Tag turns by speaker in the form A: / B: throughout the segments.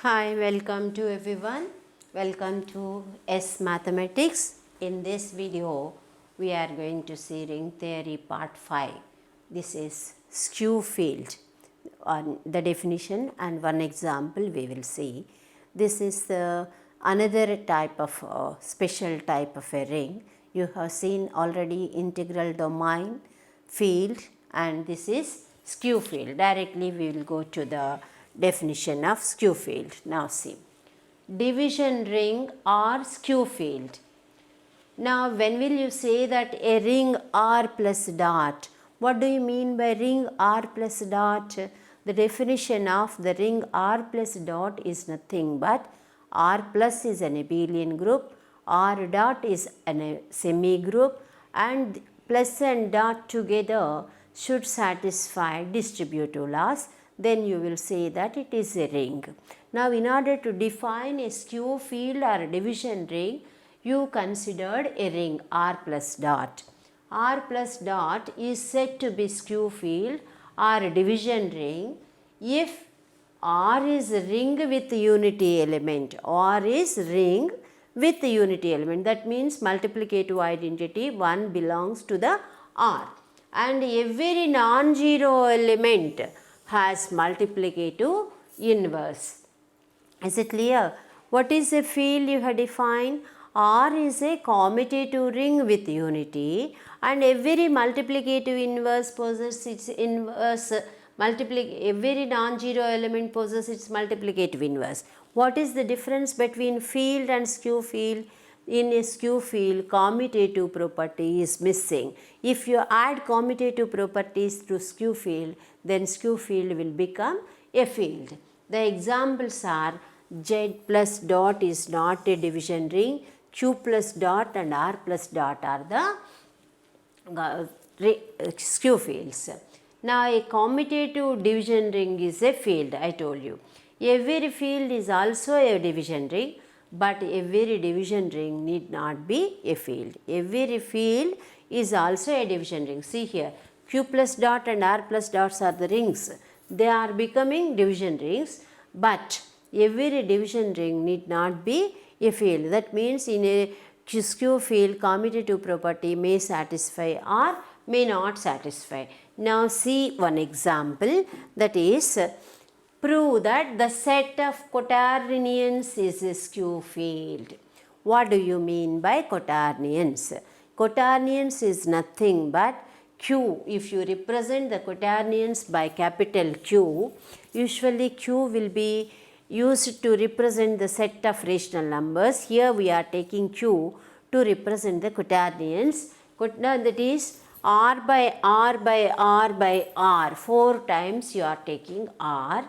A: Hi, welcome to everyone. Welcome to S Mathematics. In this video, we are going to see ring theory part 5. This is skew field. On the definition and one example we will see. This is another type of special type of a ring. You have seen already integral domain, field, and this is skew field. Directly we will go to the definition of skew field. Now see, division ring or skew field. Now when will you say that a ring R plus dot? What do you mean by ring R plus dot? The definition of the ring R plus dot is nothing but R plus is an abelian group, R dot is a semi group, and plus and dot together should satisfy distributive laws. Then you will say that it is a ring. Now in order to define a skew field or a division ring, you considered a ring R plus dot. R plus dot is said to be skew field or a division ring if R is ring with unity element. R is ring with unity element. That means multiplicative identity 1 belongs to the R. And every non-zero element has multiplicative inverse. Is it clear? What is a field you have defined? R is a commutative ring with unity, and every multiplicative inverse possesses its inverse every non-zero element possesses its multiplicative inverse. What is the difference between field and skew field? In a skew field, commutative property is missing. If you add commutative properties to skew field, then skew field will become a field. The examples are Z plus dot is not a division ring, Q plus dot and R plus dot are the skew fields. Now a commutative division ring is a field, I told you. Every field is also a division ring, but every division ring need not be a field. Every field is also a division ring. See here, Q plus dot and R plus dots are the rings. They are becoming division rings, but every division ring need not be a field. That means in a skew field, commutative property may satisfy or may not satisfy. Now see one example, that is prove that the set of quaternions is a skew field. What do you mean by quaternions? Quaternions is nothing but Q. If you represent the quaternions by capital Q, usually Q will be used to represent the set of rational numbers. Here we are taking Q to represent the quaternions. That is R by R by R by R. 4 times you are taking R.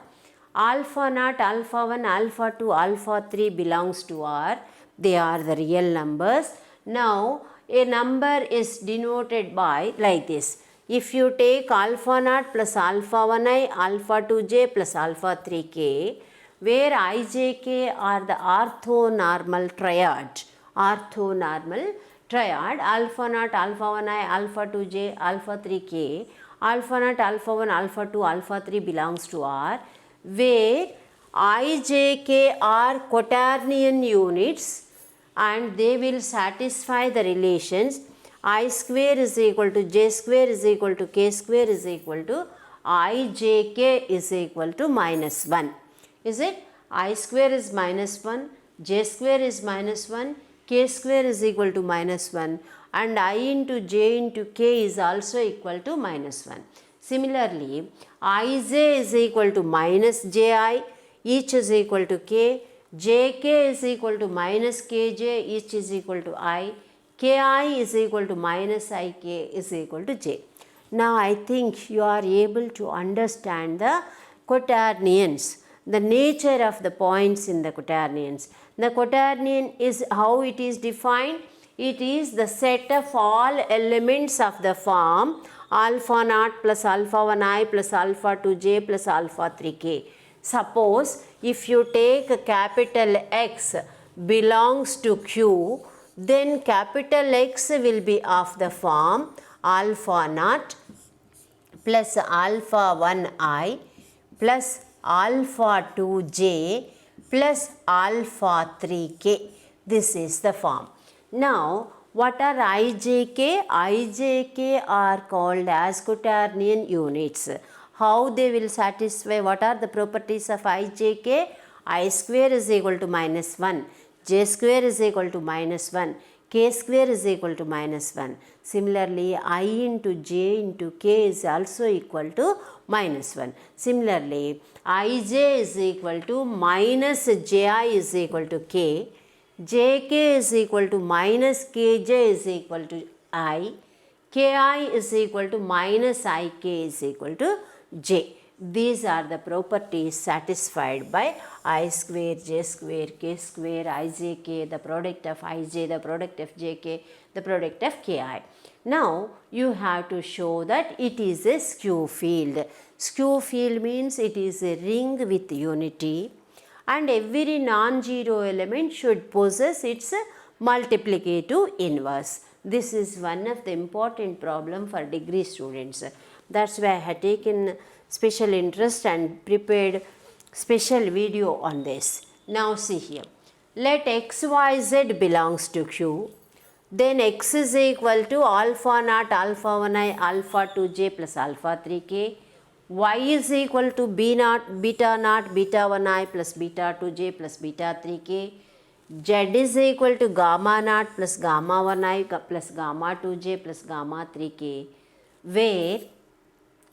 A: Alpha naught, alpha 1, alpha 2, alpha 3 belongs to R. They are the real numbers. Now a number is denoted by like this. If you take alpha naught plus alpha 1i, alpha 2j plus alpha 3k, where ijk are the orthonormal triad. Orthonormal triad, alpha naught, alpha 1i, alpha 2j, alpha 3k, alpha naught, alpha 1, alpha 2, alpha 3 belongs to R, where ijk are quaternion units and they will satisfy the relations I square is equal to j square is equal to k square is equal to ijk is equal to minus 1. Is it? I square is minus 1, j square is minus 1, k square is equal to minus 1, and I into j into k is also equal to minus 1. Similarly, ij is equal to minus ji, each is equal to k, jk is equal to minus kj, each is equal to I, ki is equal to minus ik is equal to j. Now I think you are able to understand the quaternions, the nature of the points in the quaternions. The quaternion is how it is defined. It is the set of all elements of the form alpha naught plus alpha 1i plus alpha 2j plus alpha 3k. Suppose if you take capital X belongs to Q, then capital X will be of the form alpha naught plus alpha 1i plus alpha 2j plus alpha 3k. This is the form. Now what are ijk? Ijk are called as quaternion units. How they will satisfy? What are the properties of ijk? I square is equal to minus 1, j square is equal to minus 1, k square is equal to minus 1. Similarly, I into j into k is also equal to minus 1. Similarly, ij is equal to minus ji is equal to k, jk is equal to minus kj is equal to I, ki is equal to minus ik is equal to j. These are the properties satisfied by I square, j square, k square, ijk, the product of ij, the product of jk, the product of ki. Now you have to show that it is a skew field. Skew field means it is a ring with unity and every non-zero element should possess its multiplicative inverse. This is one of the important problem for degree students. That's why I have taken special interest and prepared special video on this. Now see here, let x, y, z belongs to Q, then x is equal to alpha naught, alpha 1i, alpha 2j plus alpha 3k, y is equal to b naught, beta naught, beta 1i plus beta 2j plus beta 3k, z is equal to gamma naught plus gamma 1i plus gamma 2j plus gamma 3k, where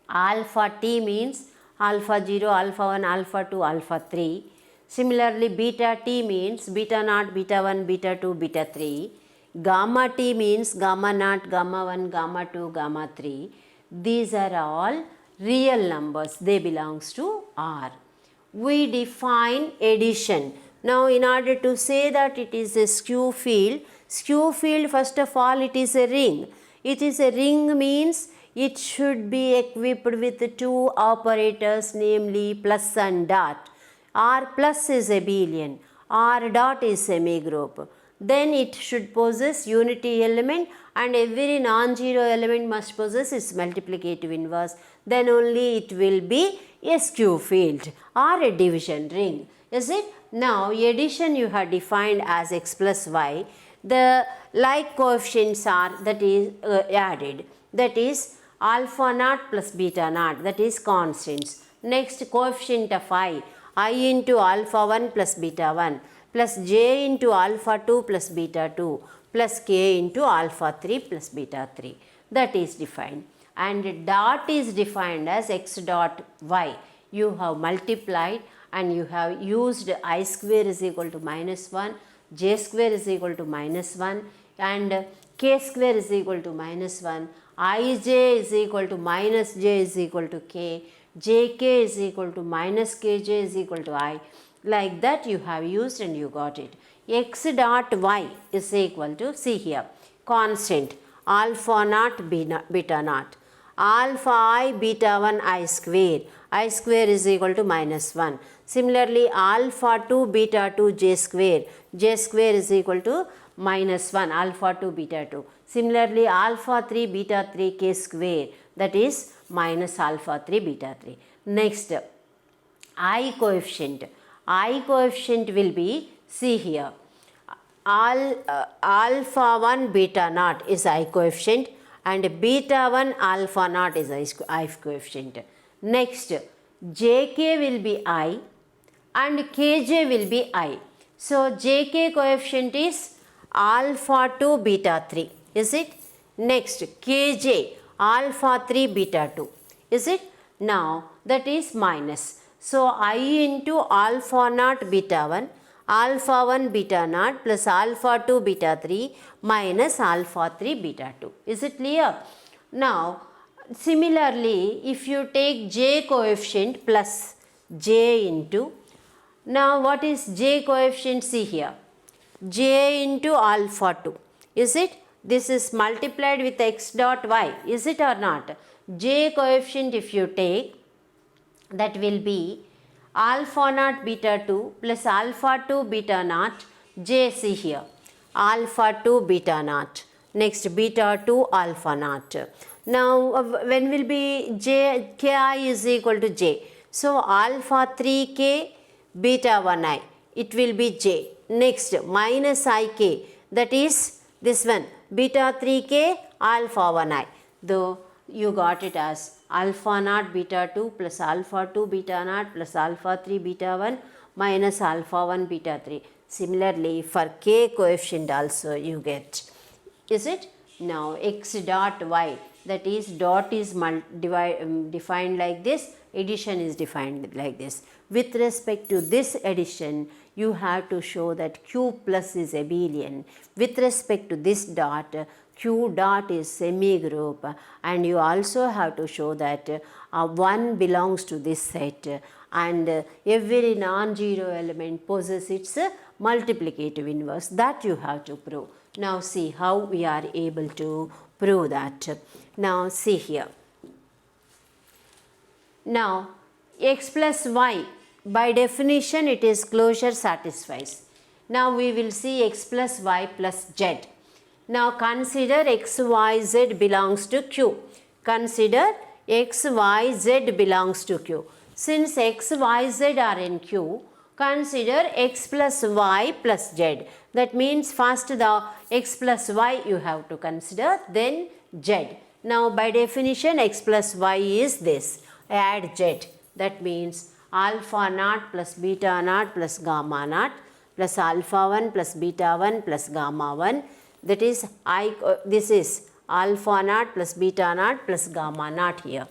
A: alpha t means alpha 0, alpha 1, alpha 2, alpha 3. Similarly, beta t means beta naught, beta 1, beta 2, beta 3. Gamma t means gamma naught, gamma 1, gamma 2, gamma 3. These are all real numbers. They belongs to R. We define addition. Now in order to say that it is a skew field first of all it is a ring. It is a ring means it should be equipped with two operators, namely plus and dot. R plus is abelian, R dot is semigroup. Then it should possess unity element and every non-zero element must possess its multiplicative inverse. Then only it will be a skew field or a division ring. Is it? Now addition you have defined as x plus y. The like coefficients are added. That is alpha naught plus beta naught, that is constants. Next coefficient of I into alpha 1 plus beta 1 plus j into alpha 2 plus beta 2 plus k into alpha 3 plus beta 3. That is defined. And dot is defined as x dot y. You have multiplied and you have used I square is equal to minus 1, j square is equal to minus 1 and k square is equal to minus 1. Ij is equal to minus j is equal to k, jk is equal to minus kj is equal to I. Like that you have used and you got it. X dot y is equal to, see here, constant alpha naught beta naught, alpha I beta 1 I square is equal to minus 1. Similarly, alpha 2 beta 2 j square is equal to minus 1, alpha 2 beta 2. Similarly, alpha 3 beta 3 k square, that is minus alpha 3 beta 3. Next, I coefficient. I coefficient will be, see here, alpha 1 beta naught is I coefficient and beta 1 alpha naught is I coefficient. Next, jk will be I and kj will be I. So jk coefficient is alpha 2 beta 3. Is it? Next, kj alpha 3 beta 2. Is it? Now that is minus. So I into alpha naught beta 1, alpha 1 beta naught plus alpha 2 beta 3 minus alpha 3 beta 2. Is it clear? Now similarly, if you take j coefficient plus j into, now what is j coefficient? See here, j into alpha 2. Is it? This is multiplied with x dot y. Is it or not? J coefficient if you take, that will be alpha naught beta 2 plus alpha 2 beta naught j, see here, alpha 2 beta naught. Next, beta 2 alpha naught. Now when will be j, ki is equal to j. So alpha 3k beta 1i it will be j. Next minus ik, that is this one, beta 3k alpha 1i. Though you got it as alpha naught beta 2 plus alpha 2 beta naught plus alpha 3 beta 1 minus alpha 1 beta 3. Similarly, for k coefficient also you get. Is it? Now x dot y, that is dot is defined like this, addition is defined like this. With respect to this addition, you have to show that q plus is abelian. With respect to this dot, q dot is semi-group, and you also have to show that 1 belongs to this set, and every non-zero element possesses its multiplicative inverse. That you have to prove. Now see how we are able to prove that. Now see here. Now x plus y, by definition it is closure satisfies. Now we will see x plus y plus z. Now consider x, y, z belongs to q. Consider x, y, z belongs to q. Since x, y, z are in q, consider x plus y plus z. That means first the x plus y you have to consider, then z. Now by definition x plus y is this. Add z. That means alpha naught plus beta naught plus gamma naught plus alpha 1 plus beta 1 plus gamma 1. That is this is alpha naught plus beta naught plus gamma naught here.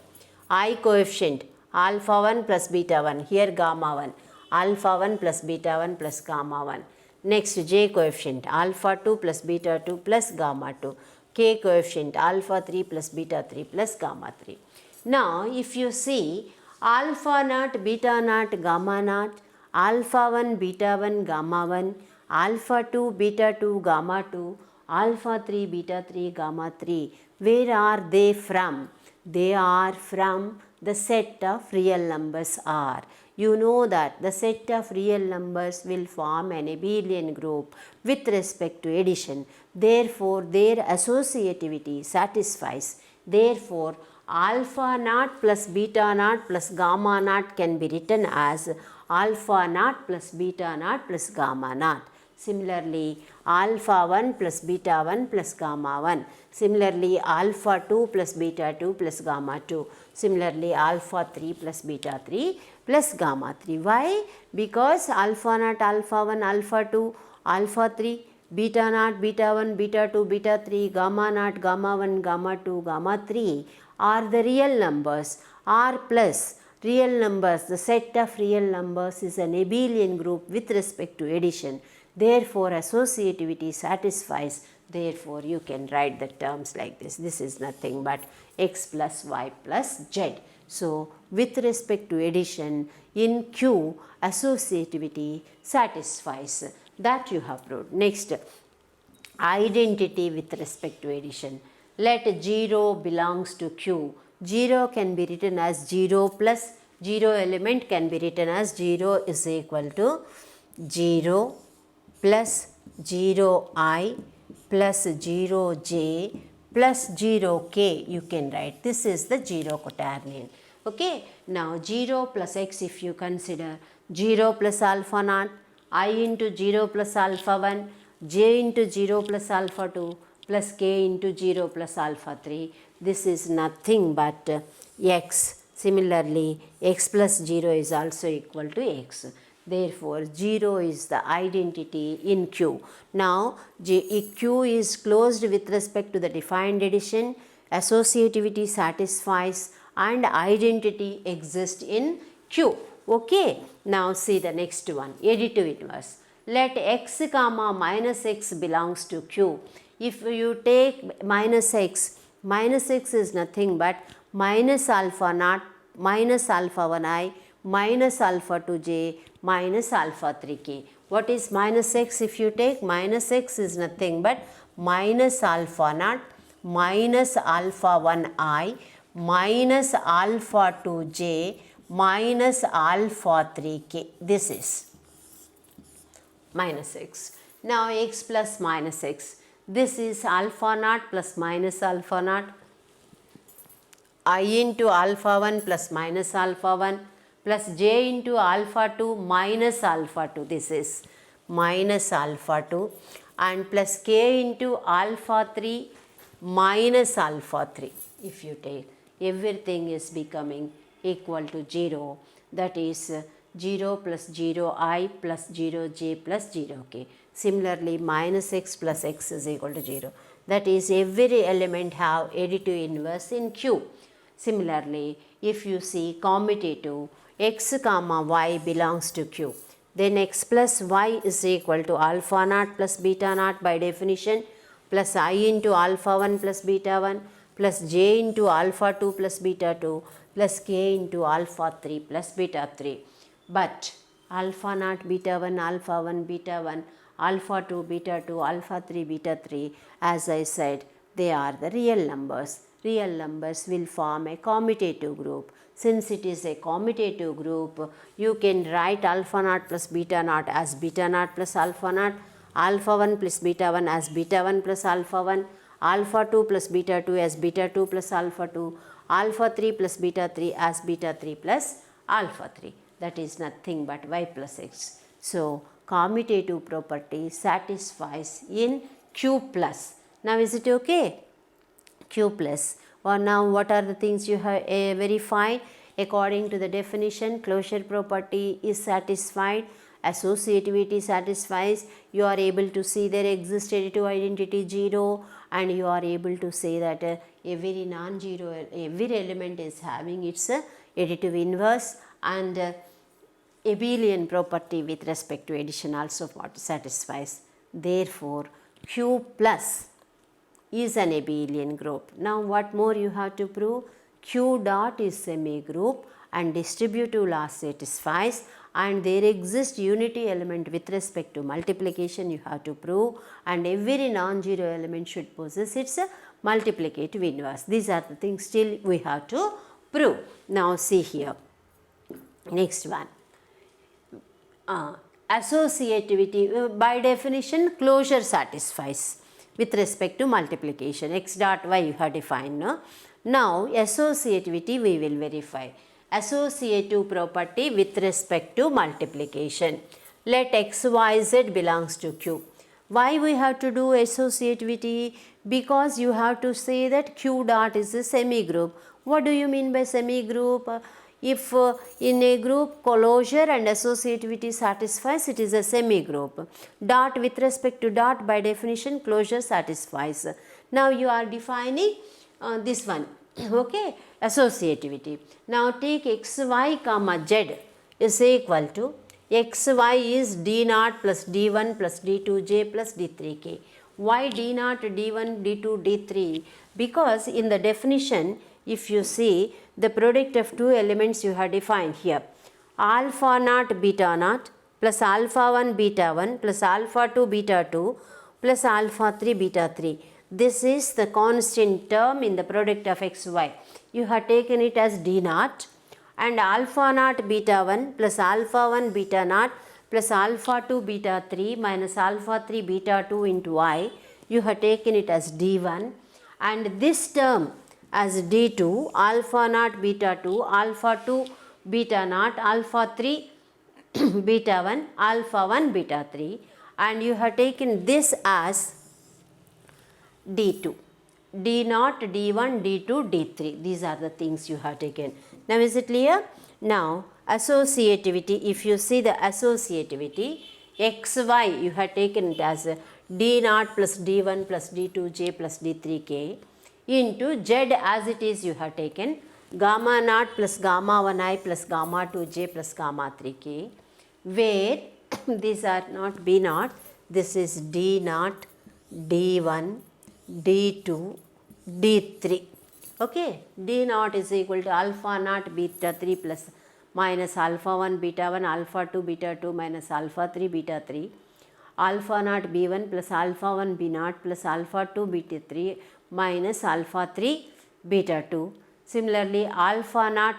A: I coefficient alpha 1 plus beta 1, here gamma 1. Alpha 1 plus beta 1 plus gamma 1. Next j coefficient alpha 2 plus beta 2 plus gamma 2. K coefficient alpha 3 plus beta 3 plus gamma 3. Now if you see alpha naught beta naught gamma naught, alpha 1 beta 1 gamma 1, alpha 2 beta 2 gamma 2, alpha 3 beta 3 gamma 3, where are they from? They are from the set of real numbers R. You know that the set of real numbers will form an abelian group with respect to addition. Therefore, their associativity satisfies. Therefore, alpha naught plus beta naught plus gamma naught can be written as alpha naught plus beta naught plus gamma naught. Similarly, alpha 1 plus beta 1 plus gamma 1. Similarly, alpha 2 plus beta 2 plus gamma 2. Similarly, alpha 3 plus beta 3 plus gamma 3. Why? Because alpha naught, alpha 1, alpha 2, alpha 3, beta naught, beta 1, beta 2, beta 3, gamma naught, gamma 1, gamma 2, gamma 3 are the real numbers. R plus real numbers, the set of real numbers is an abelian group with respect to addition. Therefore, associativity satisfies. Therefore, you can write the terms like this. This is nothing but x plus y plus z. So, with respect to addition, in Q, associativity satisfies. That you have proved. Next, identity with respect to addition. Let 0 belongs to Q. 0 can be written as 0 plus 0 element can be written as 0 is equal to 0 plus 0i plus 0j plus 0k you can write. This is the 0 quaternion. Okay. Now 0 plus x if you consider 0 plus alpha naught, I into 0 plus alpha 1, j into 0 plus alpha 2 plus k into 0 plus alpha 3. This is nothing but x. Similarly, x plus 0 is also equal to x. Therefore, 0 is the identity in Q. Now, Q is closed with respect to the defined addition, associativity satisfies, and identity exists in Q. Okay. Now, see the next one, additive inverse. Let x comma minus x belongs to Q. If you take minus x is nothing but minus alpha naught minus alpha 1i minus alpha 2j minus alpha 3k. What is minus x if you take? Minus x is nothing but minus alpha naught minus alpha 1i minus alpha 2j minus alpha 3k. This is minus x. Now x plus minus x. This is alpha naught plus minus alpha naught, I into alpha 1 plus minus alpha 1 plus j into alpha 2 minus alpha 2, this is minus alpha 2, and plus k into alpha 3 minus alpha 3. If you take, everything is becoming equal to 0, that is 0 plus 0I plus 0j plus 0k. Similarly, minus x plus x is equal to 0. That is, every element have additive inverse in Q. Similarly, if you see commutative x comma y belongs to Q, then x plus y is equal to alpha naught plus beta naught by definition, plus I into alpha 1 plus beta 1 plus j into alpha 2 plus beta 2 plus k into alpha 3 plus beta 3. But alpha naught beta 1 alpha 1 beta 1 alpha 2 beta 2 alpha 3 beta 3, as I said, they are the real numbers. Real numbers will form a commutative group. Since it is a commutative group, you can write alpha naught plus beta naught as beta naught plus alpha naught, alpha 1 plus beta 1 as beta 1 plus alpha 1, alpha 2 plus beta 2 as beta 2 plus alpha 2, alpha 3 plus beta 3 as beta 3 plus alpha 3. That is nothing but y plus x. So, commutative property satisfies in Q plus. Now, is it okay? Q plus. Or now, what are the things you have verified? According to the definition, closure property is satisfied, associativity satisfies, you are able to see there exists additive identity 0, and you are able to say that every non-zero, every element is having its additive inverse, and abelian property with respect to addition also satisfies. Therefore, Q plus is an abelian group. Now, what more you have to prove? Q dot is semi-group and distributive law satisfies, and there exists unity element with respect to multiplication you have to prove, and every non-zero element should possess its multiplicative inverse. These are the things still we have to prove. Now, see here, next one. Associativity, by definition closure satisfies with respect to multiplication, x dot y you have defined. No? Now, associativity we will verify. Associative property with respect to multiplication. Let x, y, z belongs to Q. Why we have to do associativity? Because you have to say that Q dot is a semi-group. What do you mean by semi-group? If in a group closure and associativity satisfies, it is a semi-group. Dot with respect to dot, by definition closure satisfies. Now, you are defining this one, okay, associativity. Now, take xy comma z is equal to xy is d naught plus d1 plus d2j plus d3k. Why d naught, d1, d2, d3? Because in the definition, if you see, the product of two elements you have defined here, alpha naught beta naught plus alpha 1 beta 1 plus alpha 2 beta 2 plus alpha 3 beta 3. This is the constant term in the product of xy. You have taken it as d naught, and alpha naught beta 1 plus alpha 1 beta naught plus alpha 2 beta 3 minus alpha 3 beta 2 into y, you have taken it as d1, and this term as d2, alpha naught beta 2, alpha 2 beta naught, alpha 3 beta 1, alpha 1 beta 3, and you have taken this as d2, d naught, d1, d2, d3. These are the things you have taken. Now, is it clear? Now, associativity, if you see the associativity, xy you have taken it as d naught plus d1 plus d2j plus d3k into z, as it is you have taken gamma naught plus gamma 1i plus gamma 2j plus gamma 3k, where these are not b naught, this is d naught, d1, d2, d3. Okay, d naught is equal to alpha naught beta 3 plus minus alpha 1 beta 1 alpha 2 beta 2 minus alpha 3 beta 3, alpha naught b1 plus alpha 1 b naught plus alpha 2 beta 3 minus alpha 3 beta 2. Similarly, alpha naught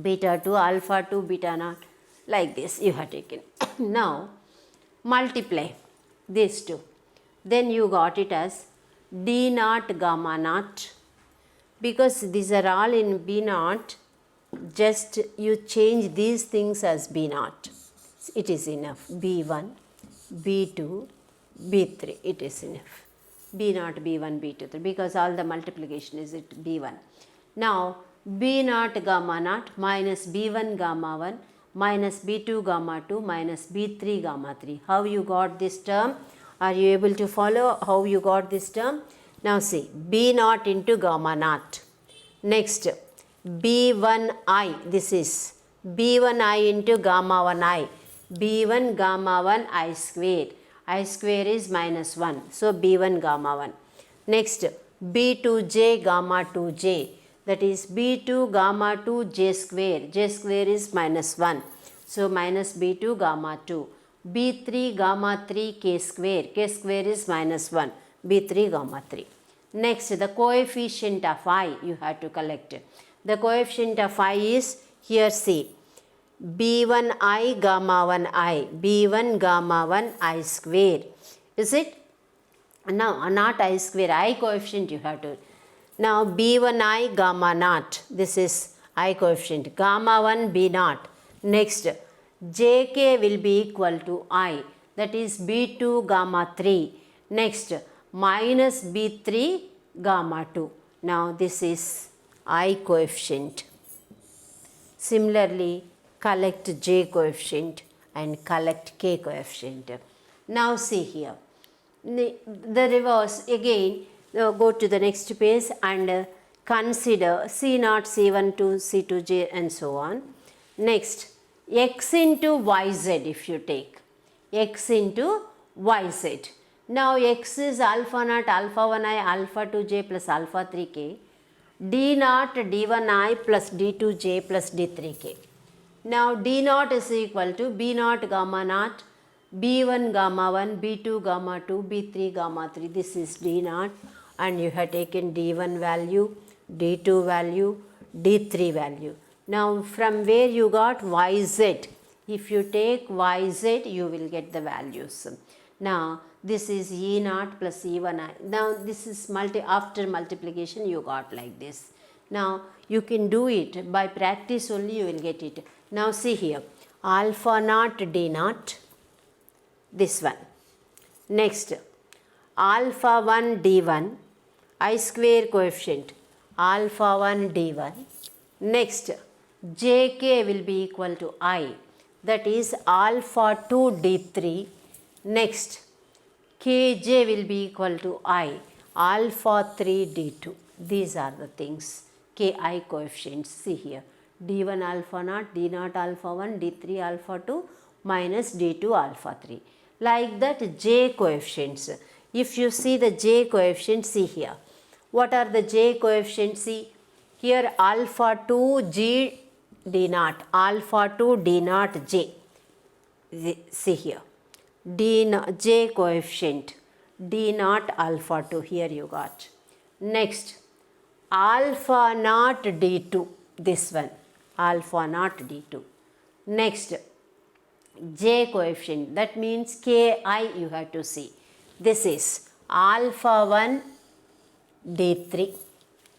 A: beta 2 alpha 2 beta naught, like this you have taken. Now, multiply these two, then you got it as d naught gamma naught, because these are all in b naught, just you change these things as B naught. It is enough. B1, B2, B3, it is enough. B naught, B1, B2, 3, because all the multiplication is it B1. Now, B naught gamma naught minus B1 gamma 1 minus B2 gamma 2 minus B3 gamma 3. How you got this term? Are you able to follow how you got this term? Now see, B naught into gamma naught. Next, B1I, this is B1I into gamma 1I. B1 gamma 1 I square. I square is minus 1. So, B1 gamma 1. Next, B2j gamma 2j. That is B2 gamma 2 j square. J square is minus 1. So, minus B2 gamma 2. B3 gamma 3 k square. K square is minus 1. B3 gamma 3. Next, the coefficient of I you have to collect. The coefficient of I is here see. B1I gamma 1I. B1 gamma 1 I square. Is it? Now, not I square. I coefficient you have to. Now, B1I gamma naught. This is I coefficient. Gamma 1 B naught. Next, JK will be equal to I. That is B2 gamma 3. Next, minus B3 gamma 2. Now, this is I coefficient. Similarly, collect J coefficient and collect K coefficient. Now, see here. The reverse again, go to the next page and consider C0, C1, 2, C2j and so on. Next, x into yz if you take. X into yz. Now, x is alpha naught, alpha 1i, alpha 2j plus alpha 3k. D naught, D1i plus D2j plus D3k. Now, D naught is equal to B naught gamma naught, B1 gamma 1, B2 gamma 2, B3 gamma 3. This is D naught and you have taken D1 value, D2 value, D3 value. Now, from where you got yz? If you take yz, you will get the values. Now, this is E naught plus E1i. Now, this is after multiplication you got like this. Now, you can do it by practice only you will get it. Now, see here, alpha naught D naught, this one. Next, alpha 1 D1, I square coefficient, alpha 1 D1. Next, JK will be equal to I, that is alpha 2 D3. Next, KJ will be equal to I, alpha 3 D2. These are the things, KI coefficients. See here, D1 alpha naught, D naught alpha 1, D3 alpha 2 minus D2 alpha 3. Like that J coefficients. If you see the J coefficients, see here. What are the J coefficients? See here, alpha 2 G D naught, alpha 2 D naught J. See here, J coefficient, D naught alpha 2, here you got. Next, alpha naught D2, this one, alpha naught D2. Next, J coefficient, that means Ki you have to see. This is alpha 1 D3,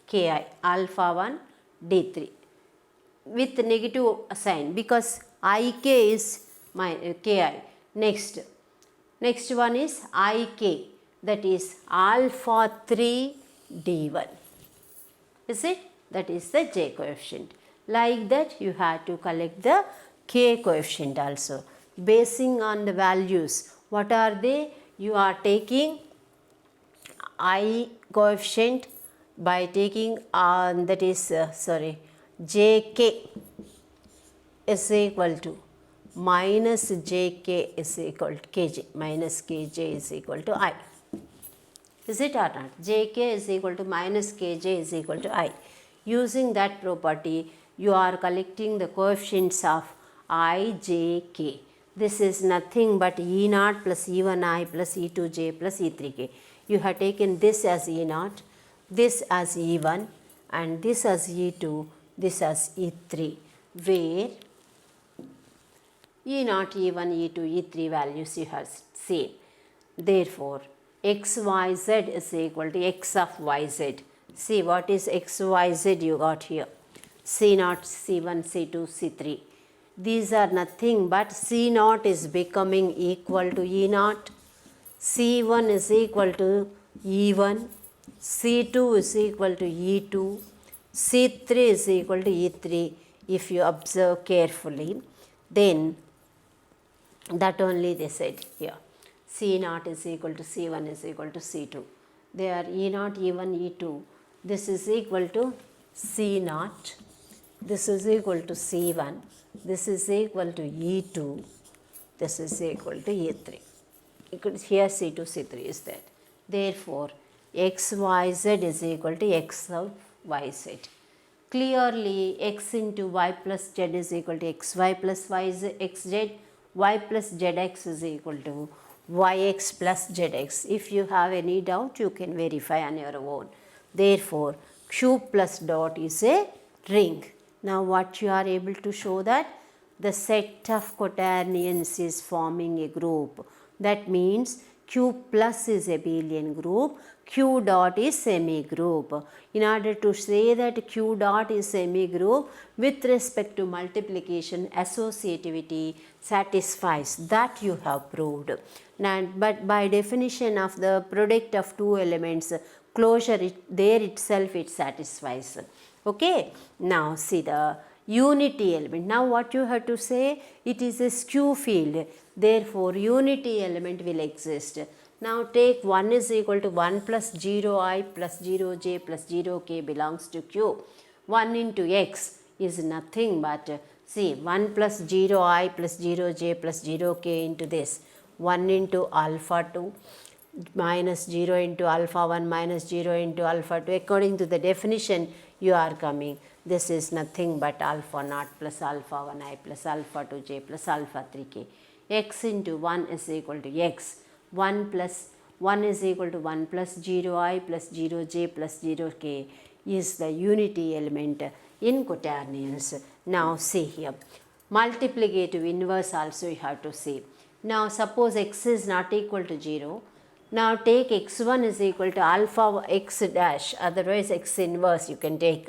A: Ki, alpha 1 D3 with negative sign because Ik is my Ki. Next one is Ik, that is alpha 3 D1. Is it? That is the J coefficient. Like that you have to collect the K coefficient also. Basing on the values, what are they? You are taking I coefficient by taking that is JK is equal to minus JK is equal to KJ, minus KJ is equal to I. Is it or not? JK is equal to minus KJ is equal to I. Using that property, you are collecting the coefficients of I, J, K. This is nothing but E naught plus E1I plus E2J plus E3K. You have taken this as E naught, this as E1 and this as E2, this as E3, where E naught, E1, E2, E3 values you have seen. Therefore, x, y, z is equal to x of y, z. See what is x, y, z you got here. C naught, C1, C2, C3. These are nothing but C naught is becoming equal to E naught, C1 is equal to E1, C2 is equal to E2, C3 is equal to E3. If you observe carefully, then that only they said here. C naught is equal to C1 is equal to C2. They are E naught, E1, E2. This is equal to C naught. This is equal to C1. This is equal to E2. This is equal to E3. Here C2, C3 is there. Therefore, XYZ is equal to X of YZ. Clearly, X into Y plus Z is equal to XY plus XZ. Y plus ZX is equal to YX plus ZX. If you have any doubt, you can verify on your own. Therefore, Q plus dot is a ring. Now, what you are able to show that the set of quaternions is forming a group. That means Q plus is abelian group, Q dot is semi-group. In order to say that Q dot is semi-group, with respect to multiplication, associativity satisfies. That you have proved. Now, but by definition of the product of two elements, closure there itself it satisfies. Okay. Now, see the unity element. Now, what you have to say? It is a skew field. Therefore, unity element will exist. Now, take 1 is equal to 1 plus 0i plus 0j plus 0k belongs to Q. 1 into x is nothing but, see, 1 plus 0i plus 0j plus 0k into this. 1 into alpha 2 minus 0 into alpha 1 minus 0 into alpha 2. According to the definition, you are coming. This is nothing but alpha naught plus alpha 1i plus alpha 2j plus alpha 3k. X into 1 is equal to x. 1 plus 1 is equal to 1 plus 0i plus 0j plus 0k is the unity element in quaternions. Now, see here. Multiplicative inverse also you have to see. Now, suppose x is not equal to 0. Now, take x1 is equal to alpha x dash, otherwise x inverse you can take.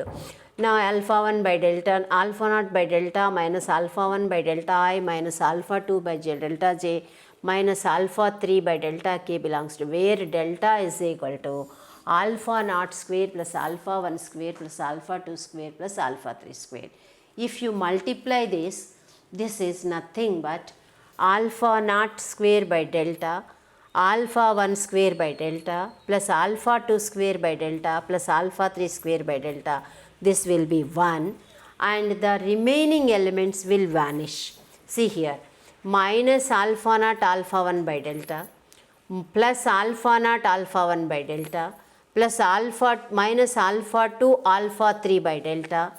A: Now, alpha 1 by delta, alpha naught by delta minus alpha 1 by delta I minus alpha 2 by delta j minus alpha 3 by delta k belongs to where delta is equal to alpha naught square plus alpha 1 square plus alpha 2 square plus alpha 3 square. If you multiply this, this is nothing but alpha naught square by delta, alpha 1 square by delta plus alpha 2 square by delta plus alpha 3 square by delta. This will be 1 and the remaining elements will vanish. See here, minus alpha naught alpha 1 by delta plus alpha naught alpha 1 by delta plus alpha minus alpha 2 alpha 3 by delta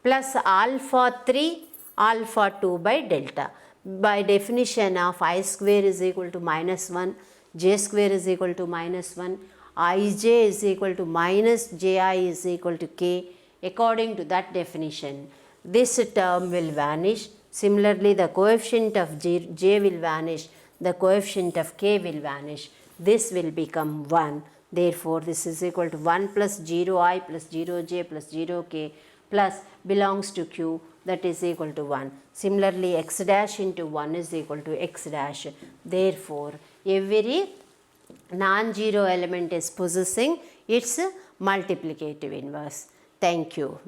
A: plus alpha 3 alpha 2 by delta. By definition of I square is equal to minus 1, j square is equal to minus 1, ij is equal to minus ji is equal to k. According to that definition, this term will vanish. Similarly, the coefficient of j will vanish, the coefficient of k will vanish. This will become 1. Therefore, this is equal to 1 plus 0i plus 0j plus 0k plus belongs to q, that is equal to 1. Similarly, x dash into 1 is equal to x dash. Therefore, every non-zero element is possessing its multiplicative inverse. Thank you.